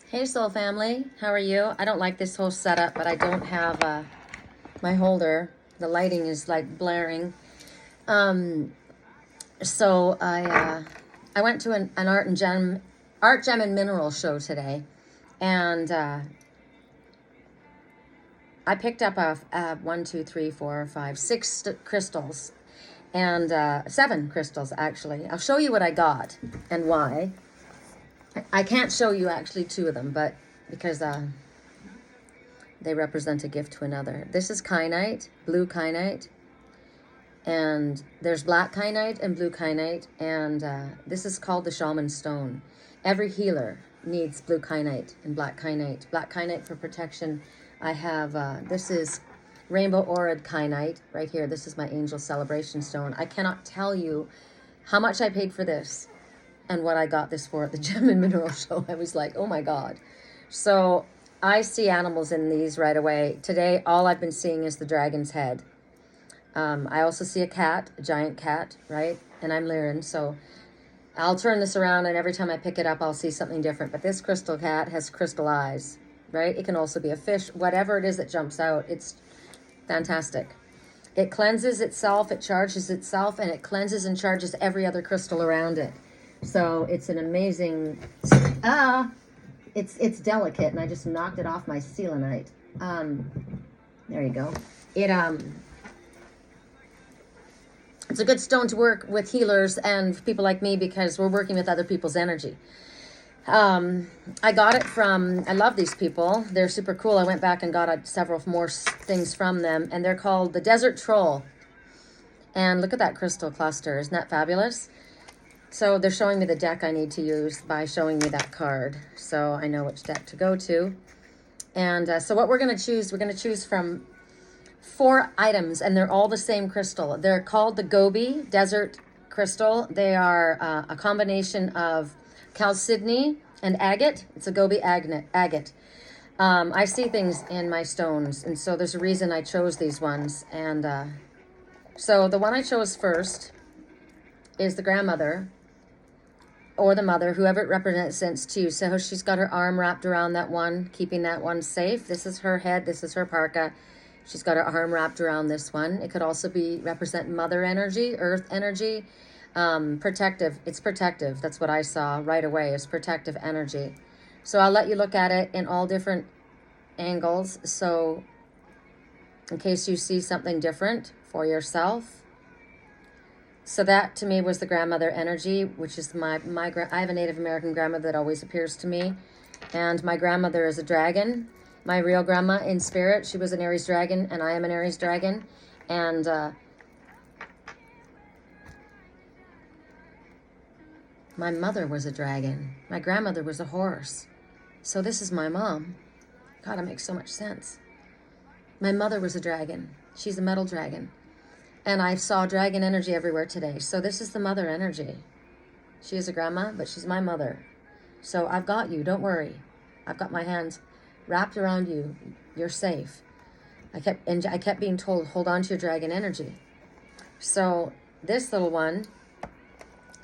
Hey soul family, how are you? I don't like this whole setup, but I don't have my holder. The lighting is like blaring. Um, so I went to an art gem and mineral show today, and I picked up one, two, three, four, five, six crystals, and seven crystals actually. I'll show you what I got and why. I can't show you actually two of them, but because they represent a gift to another. This is kyanite, blue kyanite, and there's black kyanite and blue kyanite, and this is called the shaman stone. Every healer needs blue kyanite and black kyanite. Black kyanite for protection. I have, this is rainbow aurid kyanite right here. This is my angel celebration stone. I cannot tell you how much I paid for this and what I got this for at the Gem and Mineral Show. I was like, oh my God. So I see animals in these right away. Today, all I've been seeing is the dragon's head. I also see a cat, a giant cat, right? And I'm Lyran, so I'll turn this around, and every time I pick it up, I'll see something different. But this crystal cat has crystal eyes, right? It can also be a fish, whatever it is that jumps out. It's fantastic. It cleanses itself, it charges itself, and it cleanses and charges every other crystal around it. So it's an amazing, it's delicate, and I just knocked it off my selenite. There you go. It's a good stone to work with healers and people like me because we're working with other people's energy. I got it from, I love these people. They're super cool. I went back and got several more things from them, and they're called the Desert Troll. And look at that crystal cluster. Isn't that fabulous? So they're showing me the deck I need to use by showing me that card. So I know which deck to go to. And so what we're going to choose from 4 items, and they're all the same crystal. They're called the Gobi Desert Crystal. They are a combination of chalcedony and agate. It's a Gobi agate. I see things in my stones, and so there's a reason I chose these ones. And so the one I chose first is the grandmother, or the mother, whoever it represents to you. So she's got her arm wrapped around that one, keeping that one safe. This is her head. This is her parka. She's got her arm wrapped around this one. It could also represent mother energy, earth energy, protective. It's protective. That's what I saw right away, is protective energy. So I'll let you look at it in all different angles. So in case you see something different for yourself. So that to me was the grandmother energy, which is I have a Native American grandmother that always appears to me. And my grandmother is a dragon. My real grandma in spirit, she was an Aries dragon, and I am an Aries dragon. And my mother was a dragon. My grandmother was a horse. So this is my mom. God, it makes so much sense. My mother was a dragon. She's a metal dragon. And I saw dragon energy everywhere today. So this is the mother energy. She is a grandma, but she's my mother. So I've got you. Don't worry. I've got my hands wrapped around you. You're safe. I kept being told, hold on to your dragon energy. So this little one,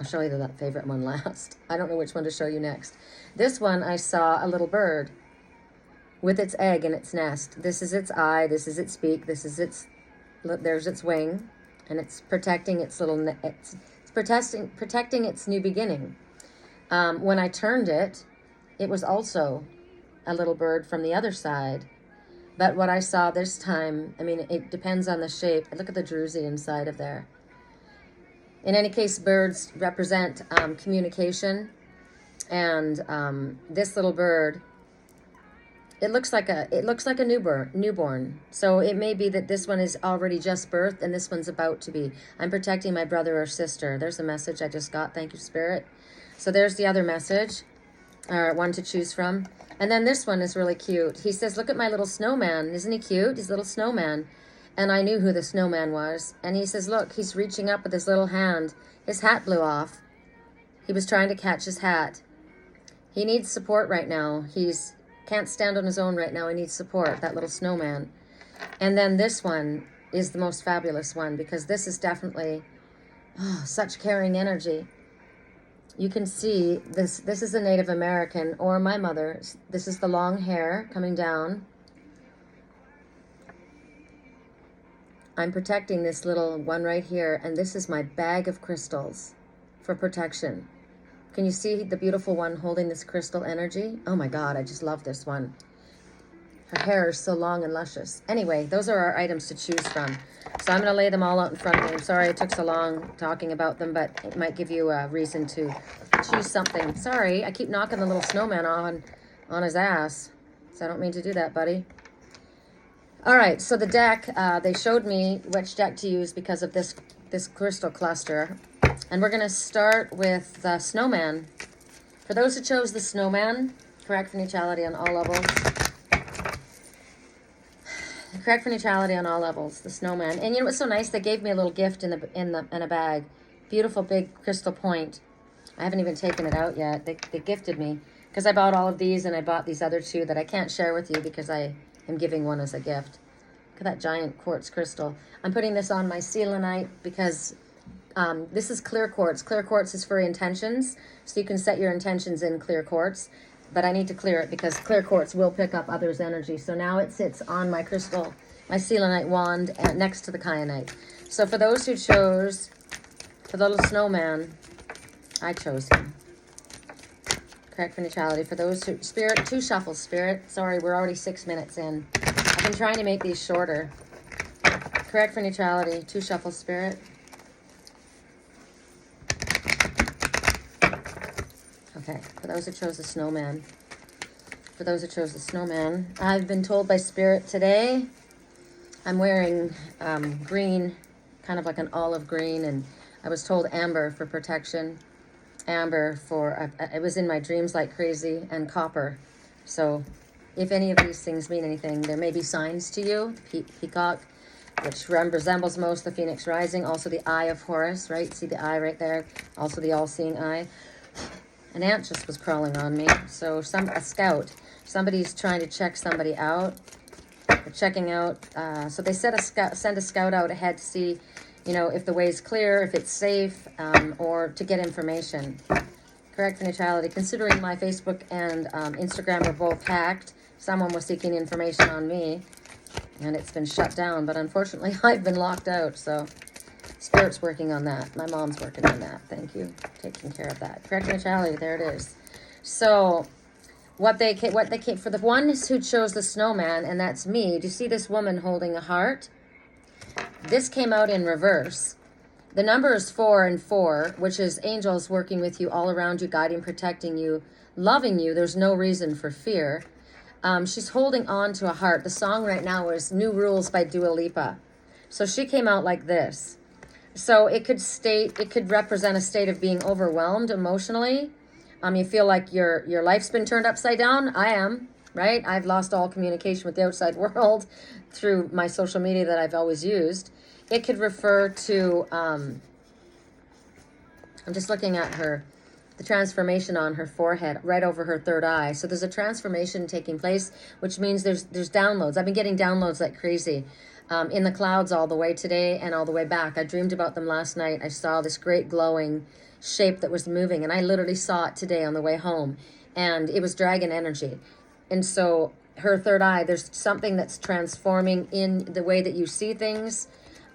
I'll show you that favorite one last. I don't know which one to show you next. This one, I saw a little bird with its egg in its nest. This is its eye. This is its beak. There's its wing, and it's protecting its little, it's protecting its new beginning. When I turned it, it was also a little bird from the other side. But what I saw this time, I mean, it depends on the shape. Look at the druzy inside of there. In any case, birds represent communication, and this little bird, it looks like a newborn. So it may be that this one is already just birthed and this one's about to be. I'm protecting my brother or sister. There's a message I just got. Thank you, Spirit. So there's the other message, or one to choose from. And then this one is really cute. He says, look at my little snowman. Isn't he cute? His little snowman. And I knew who the snowman was. And he says, look, he's reaching up with his little hand. His hat blew off. He was trying to catch his hat. He needs support right now. Can't stand on his own right now. He needs support, that little snowman. And then this one is the most fabulous one, because this is definitely such caring energy. you can see this. This is a Native American, or my mother. This is the long hair coming down. I'm protecting this little one right here, and this is my bag of crystals for protection. Can you see the beautiful one holding this crystal energy? Oh my God, I just love this one. Her hair is so long and luscious. Anyway, those are our items to choose from. So I'm going to lay them all out in front of you. I'm sorry it took so long talking about them, but it might give you a reason to choose something. Sorry, I keep knocking the little snowman on his ass. So I don't mean to do that, buddy. All right, so the deck, they showed me which deck to use because of this crystal cluster. And we're going to start with the Snowman. For those who chose the Snowman, correct for neutrality on all levels. Correct for neutrality on all levels, the Snowman. And you know what's so nice? They gave me a little gift in a bag. Beautiful big crystal point. I haven't even taken it out yet. They gifted me because I bought all of these and I bought these other two that I can't share with you because I am giving one as a gift. Look at that giant quartz crystal. I'm putting this on my selenite because this is clear quartz. Clear quartz is for intentions, so you can set your intentions in clear quartz. But I need to clear it because clear quartz will pick up others' energy. So now it sits on my crystal, my selenite wand, next to the kyanite. So for those who chose, for the little snowman, I chose him. Correct for neutrality. For those who, Spirit, 2 shuffles, Spirit. Sorry, we're already 6 minutes in. I've been trying to make these shorter. Correct for neutrality, 2 shuffles, Spirit. Okay, for those who chose the snowman. For those who chose the snowman, I've been told by Spirit today, I'm wearing green, kind of like an olive green, and I was told amber for protection. Amber for, it was in my dreams like crazy, and copper. So if any of these things mean anything, there may be signs to you. Peacock, which resembles most the phoenix rising. Also the eye of Horus, right? See the eye right there? Also the all-seeing eye. An ant just was crawling on me. So a scout. Somebody's trying to check somebody out. They're checking out. So they send a scout out ahead to see, you know, if the way's clear, if it's safe, or to get information. Correct for neutrality. Considering my Facebook and Instagram were both hacked, someone was seeking information on me, and it's been shut down. But unfortunately, I've been locked out, so Spirit's working on that. My mom's working on that. Thank you. Taking care of that. Correct neutrality. There it is. So what they came for the ones who chose the snowman, and that's me. Do you see this woman holding a heart? This came out in reverse. The number is 4 and 4, which is angels working with you all around you, guiding, protecting you, loving you. There's no reason for fear. She's holding on to a heart. The song right now is New Rules by Dua Lipa. So she came out like this. So it could represent a state of being overwhelmed emotionally. You feel like your life's been turned upside down. I am, right? I've lost all communication with the outside world through my social media that I've always used. It could refer to, I'm just looking at the transformation on her forehead, right over her third eye. So there's a transformation taking place, which means there's downloads. I've been getting downloads like crazy. In the clouds all the way today and all the way back. I dreamed about them last night. I saw this great glowing shape that was moving, and I literally saw it today on the way home, and it was dragon energy. And so her third eye, there's something that's transforming in the way that you see things.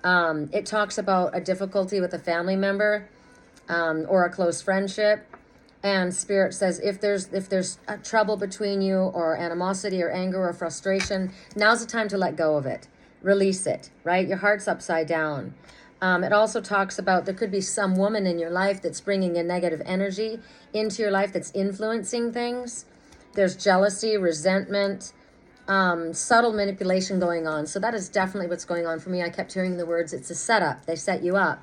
It talks about a difficulty with a family member or a close friendship. And Spirit says if there's a trouble between you, or animosity or anger or frustration, now's the time to let go of it. Release it, right? Your heart's upside down. It also talks about there could be some woman in your life that's bringing a negative energy into your life that's influencing things. There's jealousy, resentment, subtle manipulation going on. So that is definitely what's going on for me. I kept hearing the words, it's a setup. They set you up.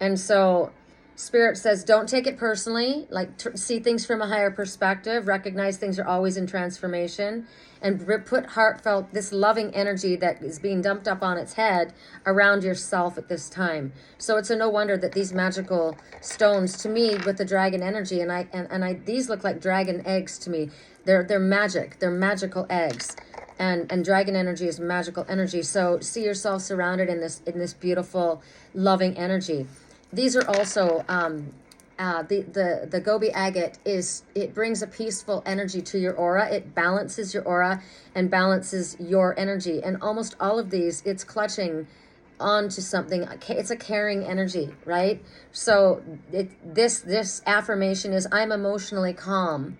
And so Spirit says, don't take it personally. Like, see things from a higher perspective. Recognize things are always in transformation. And put heartfelt, this loving energy that is being dumped up on its head around yourself at this time. So it's a no wonder that these magical stones, to me, with the dragon energy, and these look like dragon eggs to me. They're magic. They're magical eggs. And dragon energy is magical energy. So see yourself surrounded in this beautiful, loving energy. These are also the Gobi agate it brings a peaceful energy to your aura. It balances your aura and balances your energy. And almost all of these, it's clutching onto something. It's a caring energy, right? So this affirmation is, I'm emotionally calm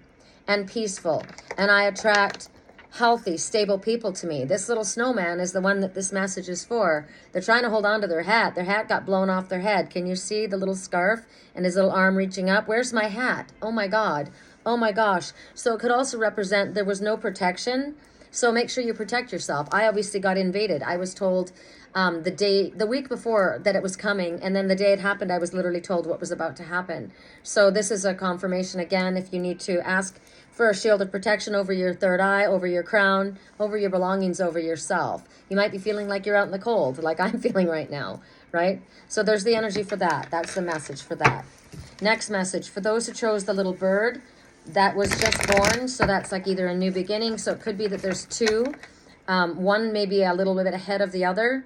and peaceful, and I attract healthy, stable people to me. This little snowman is the one that this message is for. They're trying to hold on to their hat. Their hat got blown off their head. Can you see the little scarf and his little arm reaching up? Where's my hat? Oh my God. Oh my gosh. So it could also represent there was no protection. So make sure you protect yourself. I obviously got invaded. I was told the week before that it was coming, and then the day it happened, I was literally told what was about to happen. So this is a confirmation again. If you need to ask for a shield of protection over your third eye, over your crown, over your belongings, over yourself. You might be feeling like you're out in the cold, like I'm feeling right now, right? So there's the energy for that. That's the message for that. Next message, for those who chose the little bird that was just born, so that's like either a new beginning, so it could be that there's two. One maybe a little bit ahead of the other.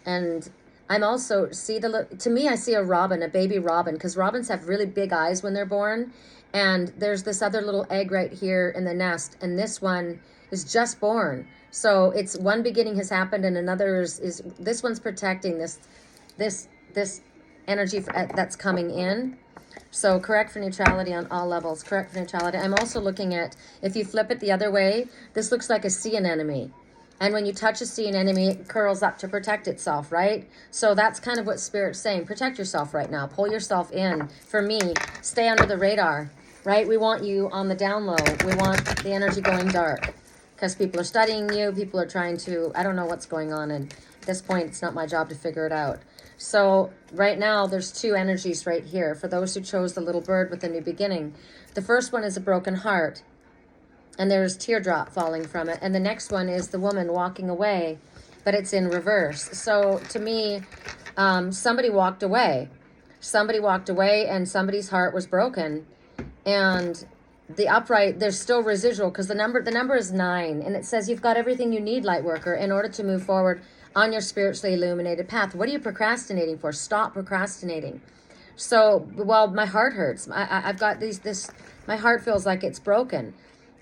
And I'm also, to me, I see a robin, a baby robin, because robins have really big eyes when they're born. And there's this other little egg right here in the nest, and this one is just born. So it's one beginning has happened, and another is this one's protecting this energy that's coming in. So correct for neutrality on all levels. Correct for neutrality. I'm also looking at, if you flip it the other way, this looks like a sea anemone. And when you touch a sea anemone, it curls up to protect itself, right? So that's kind of what Spirit's saying. Protect yourself right now. Pull yourself in. For me, stay under the radar, right? We want you on the down low. We want the energy going dark because people are studying you. People are trying to, I don't know what's going on. And at this point, it's not my job to figure it out. So right now, there's two energies right here. For those who chose the little bird with a new beginning, the first one is a broken heart. And there's teardrop falling from it. And the next one is the woman walking away, but it's in reverse. So to me, somebody walked away. Somebody walked away and somebody's heart was broken. And the upright, there's still residual because the number is 9. And it says you've got everything you need, light worker, in order to move forward on your spiritually illuminated path. What are you procrastinating for? Stop procrastinating. So, well, my heart hurts. I've got my heart feels like it's broken.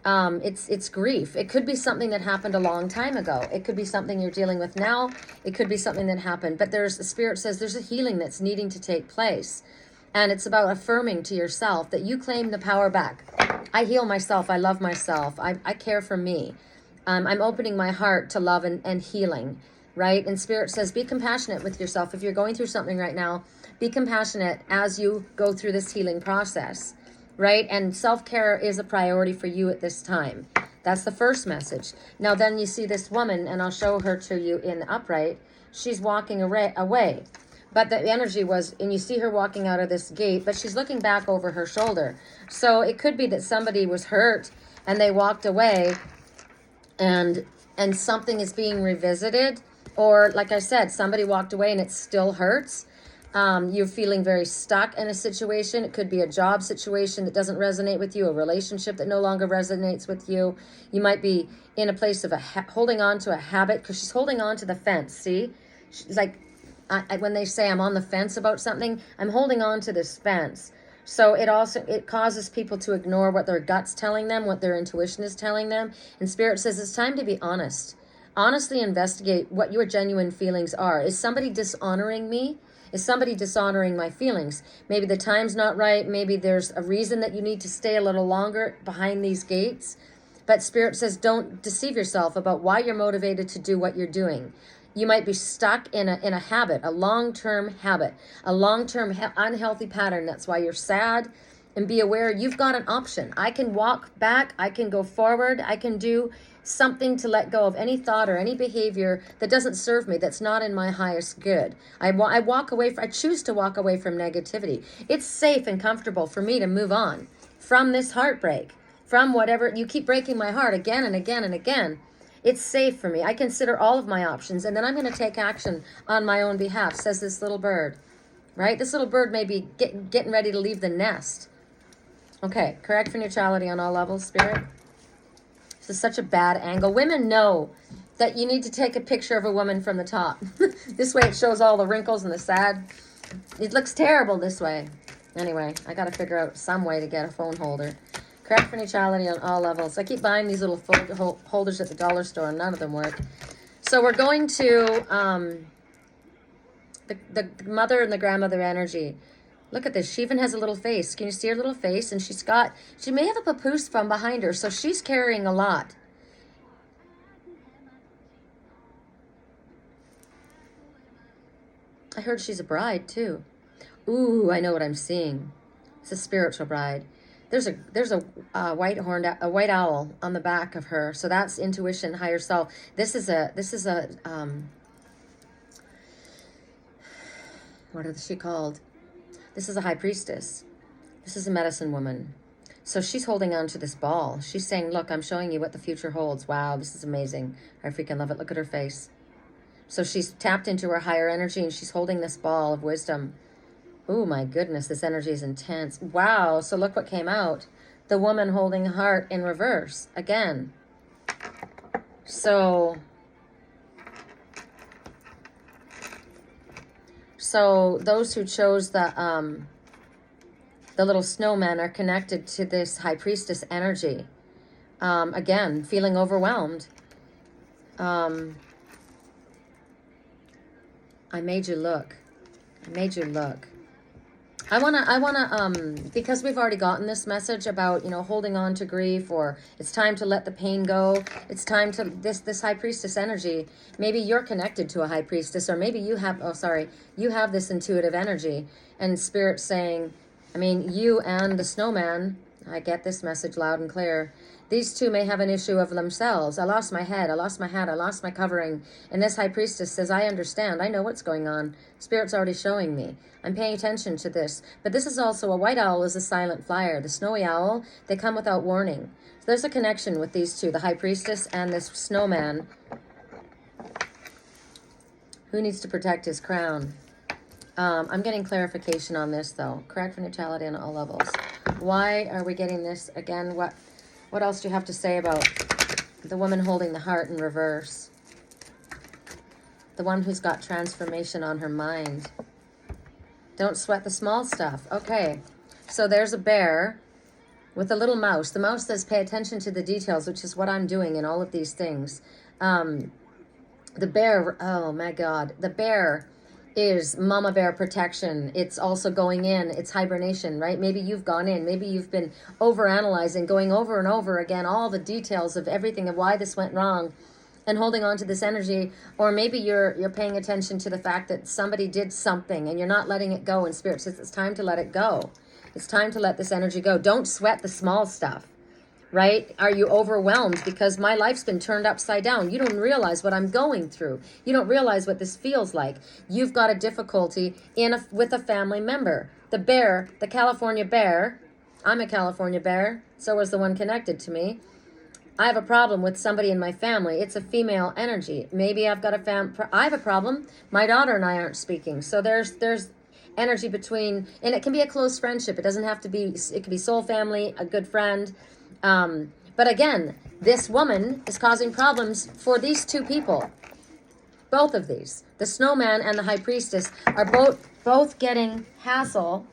It's grief. It could be something that happened a long time ago. It could be something you're dealing with now. It could be something that happened. But the Spirit says there's a healing that's needing to take place. And it's about affirming to yourself that you claim the power back. I heal myself. I love myself. I care for me. I'm opening my heart to love and healing, right? And Spirit says be compassionate with yourself. If you're going through something right now, be compassionate as you go through this healing process. Right? And self-care is a priority for you at this time. That's the first message. Now then you see this woman, and I'll show her to you in the upright. She's walking away. But the energy was, and you see her walking out of this gate, but she's looking back over her shoulder. So it could be that somebody was hurt and they walked away and something is being revisited. Or like I said, somebody walked away and it still hurts. You're feeling very stuck in a situation. It could be a job situation that doesn't resonate with you, a relationship that no longer resonates with you. You might be in a place of holding on to a habit because she's holding on to the fence. See, she's like, when they say I'm on the fence about something, I'm holding on to this fence. So it causes people to ignore what their gut's telling them, what their intuition is telling them. And Spirit says it's time to be honest. Honestly investigate what your genuine feelings are. Is somebody dishonoring me? Is somebody dishonoring my feelings? Maybe the time's not right. Maybe there's a reason that you need to stay a little longer behind these gates. But Spirit says don't deceive yourself about why you're motivated to do what you're doing. You might be stuck in a habit, a long-term habit, a long-term unhealthy pattern. That's why you're sad. And be aware you've got an option. I can walk back. I can go forward. I can do something to let go of any thought or any behavior that doesn't serve me, that's not in my highest good. I choose to walk away from negativity. It's safe and comfortable for me to move on from this heartbreak, from whatever. You keep breaking my heart again and again and again. It's safe for me. I consider all of my options, and then I'm going to take action on my own behalf, says this little bird, right? This little bird may be getting ready to leave the nest. Okay, correct for neutrality on all levels, Spirit. This is such a bad angle. Women know that you need to take a picture of a woman from the top. This way it shows all the wrinkles and the sad. It looks terrible this way. Anyway, I got to figure out some way to get a phone holder. Correct for neutrality on all levels. I keep buying these little holders at the dollar store, and none of them work. So we're going to the mother and the grandmother energy. Look at this. She even has a little face. Can you see her little face? And she may have a papoose from behind her, so she's carrying a lot. I heard she's a bride too. Ooh, I know what I'm seeing. It's a spiritual bride. There's a white owl on the back of her. So that's intuition, higher self. This is a what is she called? This is a high priestess. This is a medicine woman. So she's holding on to this ball. She's saying, look, I'm showing you what the future holds. Wow, this is amazing. I freaking love it. Look at her face. So she's tapped into her higher energy and she's holding this ball of wisdom. Oh my goodness, this energy is intense. Wow, so look what came out. The woman holding a heart in reverse again. So those who chose the little snowman are connected to this high priestess energy. Again, feeling overwhelmed. I made you look. I made you look. I wanna, because we've already gotten this message about, holding on to grief, or it's time to let the pain go. It's time to, this high priestess energy, maybe you're connected to a high priestess, or maybe you have, you have this intuitive energy, and spirit saying, you and the snowman, I get this message loud and clear. These two may have an issue of themselves. I lost my head. I lost my hat. I lost my covering. And this high priestess says, I understand. I know what's going on. Spirit's already showing me. I'm paying attention to this. But this is also, a white owl is a silent flyer. The snowy owl, they come without warning. So there's a connection with these two, the high priestess and this snowman. Who needs to protect his crown? I'm getting clarification on this, though. Correct for neutrality on all levels. Why are we getting this again? What else do you have to say about the woman holding the heart in reverse? The one who's got transformation on her mind. Don't sweat the small stuff. Okay, so there's a bear with a little mouse. The mouse says pay attention to the details, which is what I'm doing in all of these things. The bear, oh my God, the bear is mama bear protection. It's also going in, it's hibernation, right? Maybe you've gone in, maybe you've been overanalyzing, going over and over again all the details of everything, of why this went wrong, and holding on to this energy. Or maybe you're paying attention to the fact that somebody did something and you're not letting it go, and spirit says it's time to let it go. It's time to let this energy go. Don't sweat the small stuff. Right? Are you overwhelmed because my life's been turned upside down? You don't realize what I'm going through. You don't realize what this feels like. You've got a difficulty with a family member. The bear, the California bear, I'm a California bear, so was the one connected to me. I have a problem with somebody in my family. It's a female energy. Maybe I've got I have a problem. My daughter and I aren't speaking. So there's energy between, and it can be a close friendship. It doesn't have to be, it can be soul family, a good friend. But again, this woman is causing problems for these two people. Both of these, the snowman and the high priestess, are both getting hassle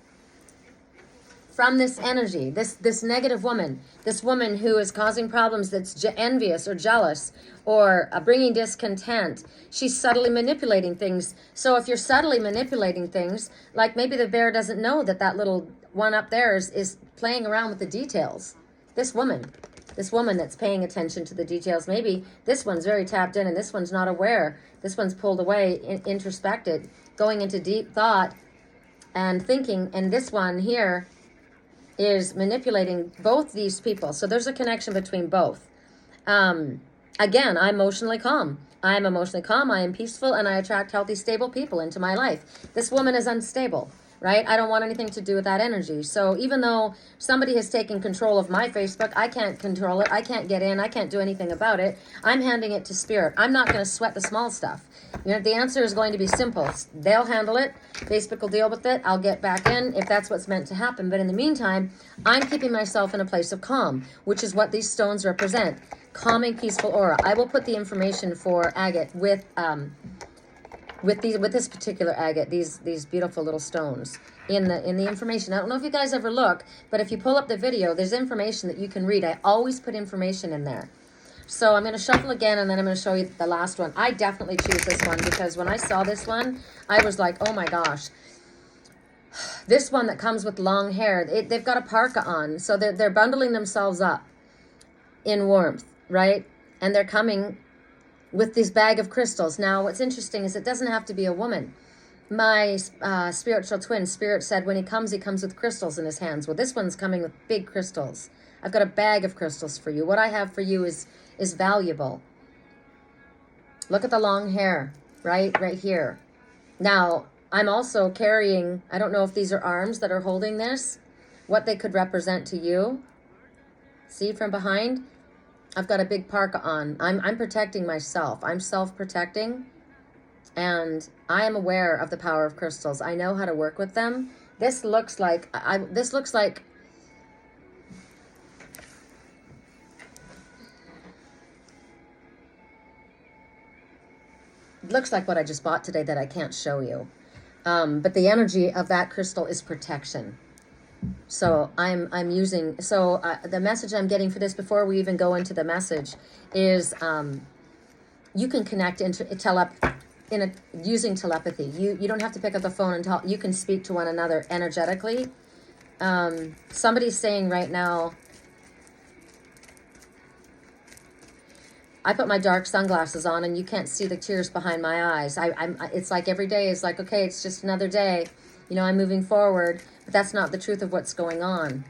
from this energy, this negative woman, this woman who is causing problems, that's envious or jealous or bringing discontent. She's subtly manipulating things. So if you're subtly manipulating things, like maybe the bear doesn't know that little one up there is playing around with the details. This woman that's paying attention to the details, maybe this one's very tapped in and this one's not aware. This one's pulled away, introspected, going into deep thought and thinking. And this one here is manipulating both these people. So there's a connection between both. Again, I'm emotionally calm. I am emotionally calm. I am peaceful, and I attract healthy, stable people into my life. This woman is unstable. Right? I don't want anything to do with that energy. So even though somebody has taken control of my Facebook, I can't control it. I can't get in. I can't do anything about it. I'm handing it to spirit. I'm not going to sweat the small stuff. The answer is going to be simple. They'll handle it. Facebook will deal with it. I'll get back in if that's what's meant to happen. But in the meantime, I'm keeping myself in a place of calm, which is what these stones represent. Calming, peaceful aura. I will put the information for Agate with with this particular agate, these beautiful little stones in the information. I don't know if you guys ever look, but if you pull up the video, there's information that you can read. I always put information in there. So I'm going to shuffle again, and then I'm going to show you the last one. I definitely choose this one because when I saw this one, I was like, oh my gosh. This one that comes with long hair, they've got a parka on. So they're bundling themselves up in warmth, right? And they're coming with this bag of crystals. Now, what's interesting is it doesn't have to be a woman. My spiritual twin, Spirit, said when he comes with crystals in his hands. Well, this one's coming with big crystals. I've got a bag of crystals for you. What I have for you is valuable. Look at the long hair, right here. Now, I'm also carrying, I don't know if these are arms that are holding this, what they could represent to you. See from behind? I've got a big parka on. I'm protecting myself. I'm self-protecting. And I am aware of the power of crystals. I know how to work with them. This looks like what I just bought today that I can't show you. But the energy of that crystal is protection. So I'm using, the message I'm getting for this before we even go into the message is you can connect using telepathy. You don't have to pick up the phone and talk. You can speak to one another energetically. Somebody's saying right now, I put my dark sunglasses on and you can't see the tears behind my eyes. It's like every day is like, okay, it's just another day. You know, I'm moving forward, but that's not the truth of what's going on.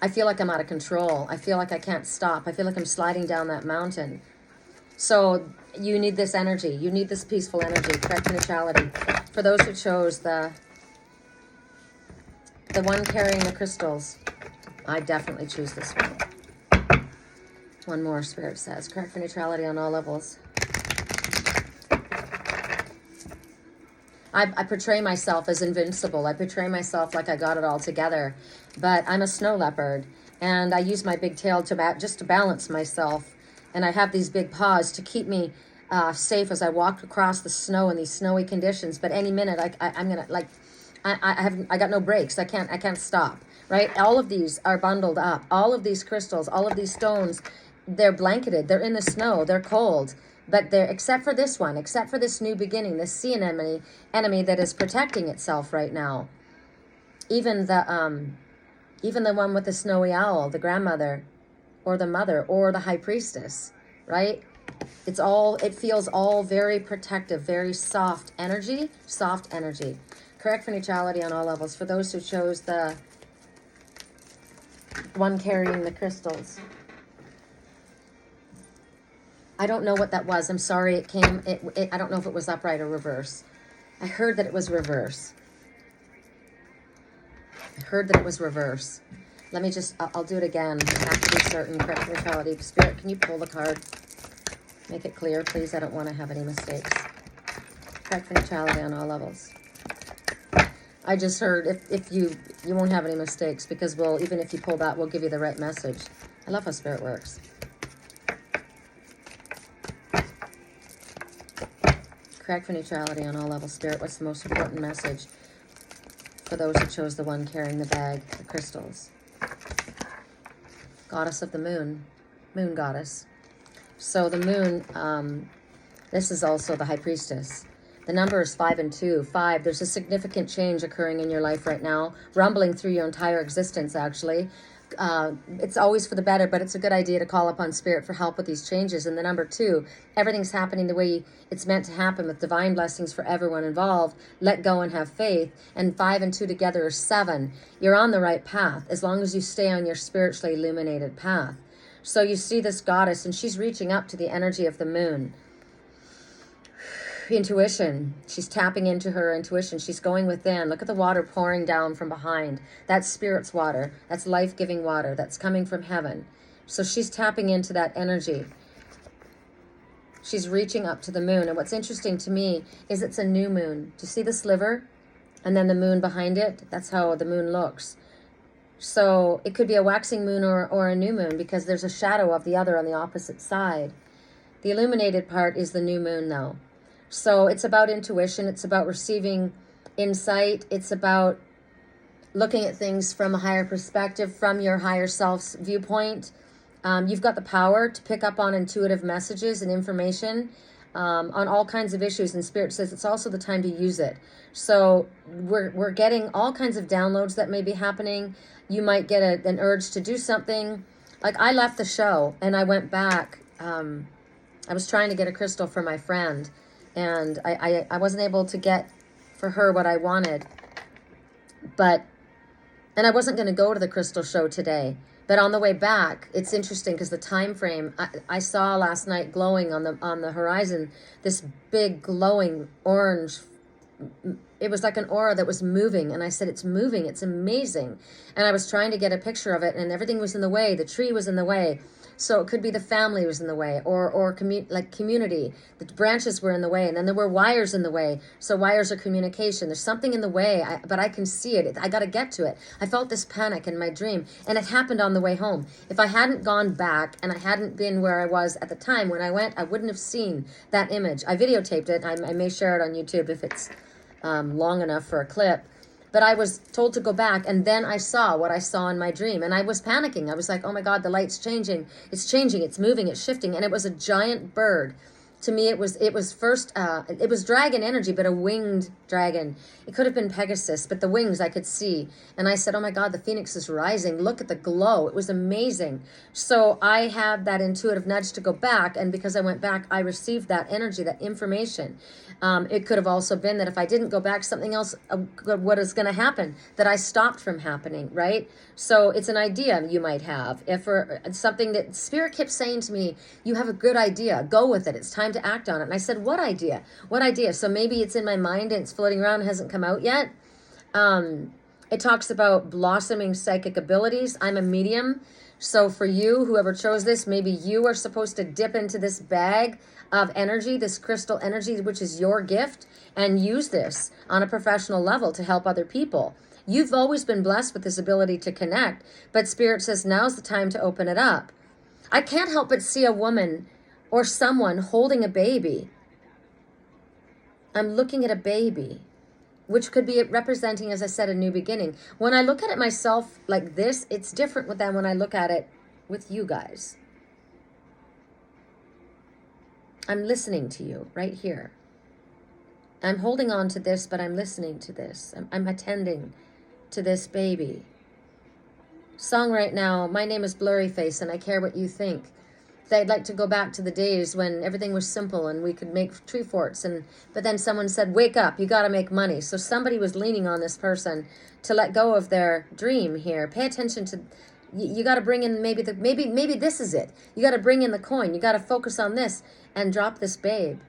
I feel like I'm out of control. I feel like I can't stop. I feel like I'm sliding down that mountain. So you need this energy. You need this peaceful energy, correct neutrality. For those who chose the one carrying the crystals, I definitely choose this one. One more, Spirit says. Correct for neutrality on all levels. I portray myself as invincible. I portray myself like I got it all together. But I'm a snow leopard. And I use my big tail just to balance myself. And I have these big paws to keep me safe as I walk across the snow in these snowy conditions. But any minute, I'm going to, I got no brakes. I can't stop. Right? All of these are bundled up. All of these crystals, all of these stones, they're blanketed. They're in the snow. They're cold. But except for this one, except for this new beginning, this sea enemy that is protecting itself right now. Even the one with the snowy owl, the grandmother, or the mother, or the high priestess, right? It feels all very protective, very soft energy. Correct for neutrality on all levels. For those who chose the one carrying the crystals. I don't know what that was. I'm sorry. I don't know if it was upright or reverse. I heard that it was reverse. Let me I'll do it again. I have to be certain. Correct neutrality. Spirit, can you pull the card? Make it clear, please. I don't want to have any mistakes. Correct neutrality on all levels. I just heard if you won't have any mistakes because even if you pull that, we'll give you the right message. I love how Spirit works. Correct for neutrality on all levels. Spirit, what's the most important message for those who chose the one carrying the bag, the crystals? Goddess of the moon. Moon goddess. So the moon, this is also the high priestess. The number is 5 and 2. 5, there's a significant change occurring in your life right now, rumbling through your entire existence, actually. It's always for the better, but it's a good idea to call upon Spirit for help with these changes. And the number 2, everything's happening the way it's meant to happen with divine blessings for everyone involved. Let go and have faith. And 5 and 2 together are 7. You're on the right path as long as you stay on your spiritually illuminated path. So you see this goddess, and she's reaching up to the energy of the moon. Intuition. She's tapping into her intuition. She's going within. Look at the water pouring down from behind. That's Spirit's water. That's life-giving water. That's coming from heaven. So she's tapping into that energy. She's reaching up to the moon. And what's interesting to me is it's a new moon. Do you see the sliver? And then the moon behind it? That's how the moon looks. So it could be a waxing moon or a new moon because there's a shadow of the other on the opposite side. The illuminated part is the new moon, though. So it's about intuition. It's about receiving insight. It's about looking at things from a higher perspective, from your higher self's viewpoint. You've got the power to pick up on intuitive messages and information on all kinds of issues. And Spirit says it's also the time to use it. So we're getting all kinds of downloads that may be happening. You might get an urge to do something. Like I left the show and I went back. I was trying to get a crystal for my friend, and I wasn't able to get for her what I wanted. And I wasn't going to go to the crystal show today. But on the way back, it's interesting because the time frame, I saw last night glowing on the horizon, this big glowing orange. It was like an aura that was moving. And I said, it's moving. It's amazing. And I was trying to get a picture of it, and everything was in the way. The tree was in the way. So it could be the family was in the way, or community. The branches were in the way, and then there were wires in the way. So wires are communication. There's something in the way, but I can see it. I got to get to it. I felt this panic in my dream, and it happened on the way home. If I hadn't gone back and I hadn't been where I was at the time when I went, I wouldn't have seen that image. I videotaped it. I may share it on YouTube if it's long enough for a clip. But I was told to go back, and then I saw what I saw in my dream, and I was panicking. I was like, oh my God, the light's changing. It's changing, it's moving, it's shifting. And it was a giant bird. To me, it was first, it was dragon energy, but a winged dragon. It could have been Pegasus, but the wings I could see. And I said, oh my God, the phoenix is rising. Look at the glow. It was amazing. So I had that intuitive nudge to go back. And because I went back, I received that energy, that information. It could have also been that if I didn't go back, something else, what is going to happen, that I stopped from happening, right? So it's an idea you might have. If something that Spirit kept saying to me, you have a good idea, go with it. It's time to act on it. And I said, what idea? What idea? So maybe it's in my mind and it's floating around, hasn't come out yet. It talks about blossoming psychic abilities. I'm a medium. So for you, whoever chose this, maybe you are supposed to dip into this bag of energy, this crystal energy, which is your gift, and use this on a professional level to help other people. You've always been blessed with this ability to connect, but Spirit says now's the time to open it up. I can't help but see a woman or someone holding a baby. I'm looking at a baby, which could be representing, as I said, a new beginning. When I look at it myself like this, it's different than when I look at it with you guys. I'm listening to you right here. I'm holding on to this, but I'm listening to this. I'm attending to this baby. Song right now, my name is Blurryface, and I care what you think. I'd like to go back to the days when everything was simple and we could make tree forts, but then someone said, wake up, you got to make money. So somebody was leaning on this person to let go of their dream here. Pay attention to, you got to bring in maybe this is it. You got to bring in the coin. You got to focus on this and drop this babe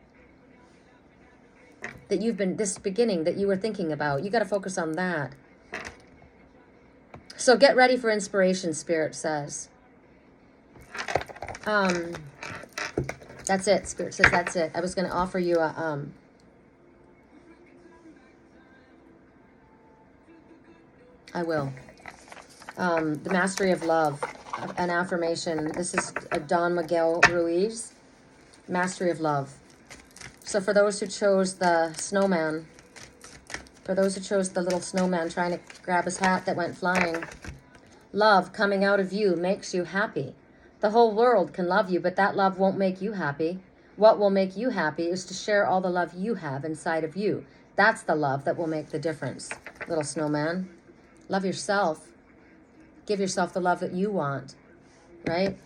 that this beginning that you were thinking about. You got to focus on that. So get ready for inspiration, Spirit says. That's it. Spirit says that's it. I was going to offer you a, I will. The Mastery of Love, an affirmation. This is Don Miguel Ruiz, Mastery of Love. So for those who chose the snowman, for those who chose the little snowman trying to grab his hat that went flying, love coming out of you makes you happy. The whole world can love you, but that love won't make you happy. What will make you happy is to share all the love you have inside of you. That's the love that will make the difference, little snowman. Love yourself. Give yourself the love that you want, right?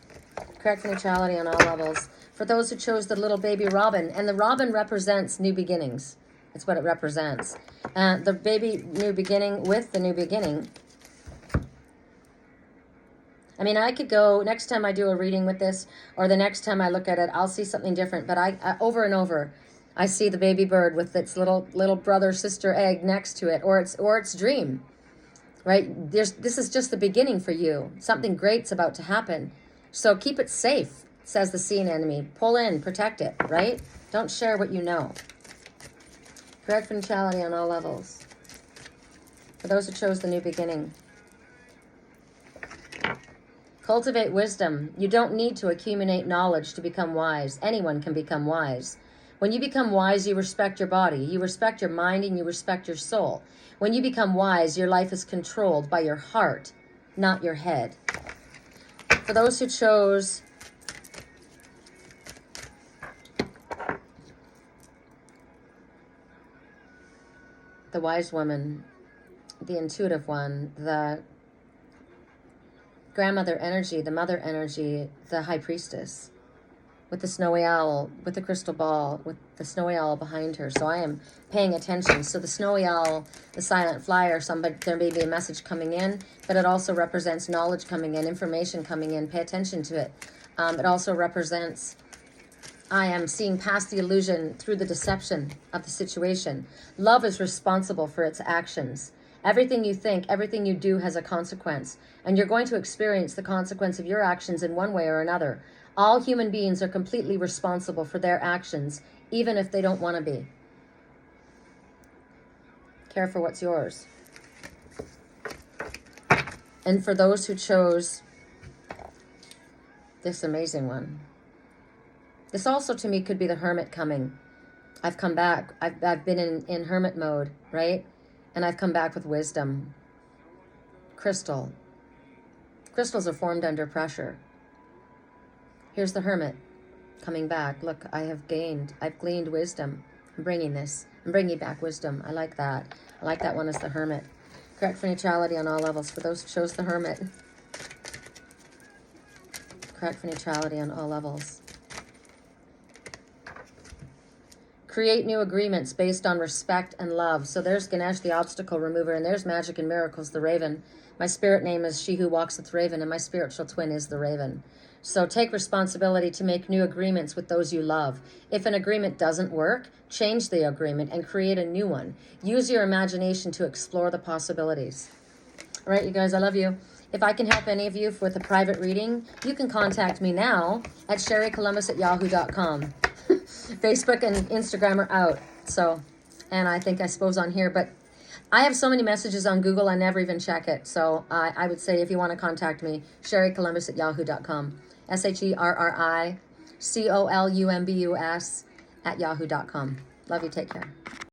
Correct neutrality on all levels. For those who chose the little baby robin, and the robin represents new beginnings. It's what it represents. The baby new beginning with the new beginning. I mean, I could go, next time I do a reading with this, or the next time I look at it, I'll see something different. But I over and over, I see the baby bird with its little brother, sister egg next to it, or its dream, right? This is just the beginning for you. Something great's about to happen. So keep it safe, says the sea anemone. Pull in, protect it, right? Don't share what you know. Correct neutrality on all levels. For those who chose the new beginning. Cultivate wisdom. You don't need to accumulate knowledge to become wise. Anyone can become wise. When you become wise, you respect your body, you respect your mind, and you respect your soul. When you become wise, your life is controlled by your heart, not your head. For those who chose the wise woman, the intuitive one, the grandmother energy, the mother energy, the high priestess, with the snowy owl, with the crystal ball, with the snowy owl behind her. So I am paying attention. So the snowy owl, the silent flyer, somebody, there may be a message coming in, but it also represents knowledge coming in, information coming in. Pay attention to it. It also represents, I am seeing past the illusion through the deception of the situation. Love is responsible for its actions. Everything you think, everything you do has a consequence, and you're going to experience the consequence of your actions in one way or another. All human beings are completely responsible for their actions, even if they don't want to be. Care for what's yours. And for those who chose this amazing one, this also to me could be the Hermit coming. I've come back. I've been in Hermit mode, right? And I've come back with wisdom. Crystal. Crystals are formed under pressure. Here's the Hermit coming back. Look, I've gleaned wisdom. I'm bringing back wisdom. I like that. I like that one as the Hermit. Correct for neutrality on all levels. For those who chose the Hermit. Correct for neutrality on all levels. Create new agreements based on respect and love. So there's Ganesh, the obstacle remover, and there's Magic and Miracles, the Raven. My spirit name is She Who Walks with Raven, and my spiritual twin is the Raven. So take responsibility to make new agreements with those you love. If an agreement doesn't work, change the agreement and create a new one. Use your imagination to explore the possibilities. All right, you guys, I love you. If I can help any of you with a private reading, you can contact me now at sherrycolumbus@yahoo.com. Facebook and Instagram are out. So, and I suppose on here, but I have so many messages on Google, I never even check it. So I would say if you want to contact me, sherrycolumbus@yahoo.com. SHERRICOLUMBUS @yahoo.com. Love you. Take care.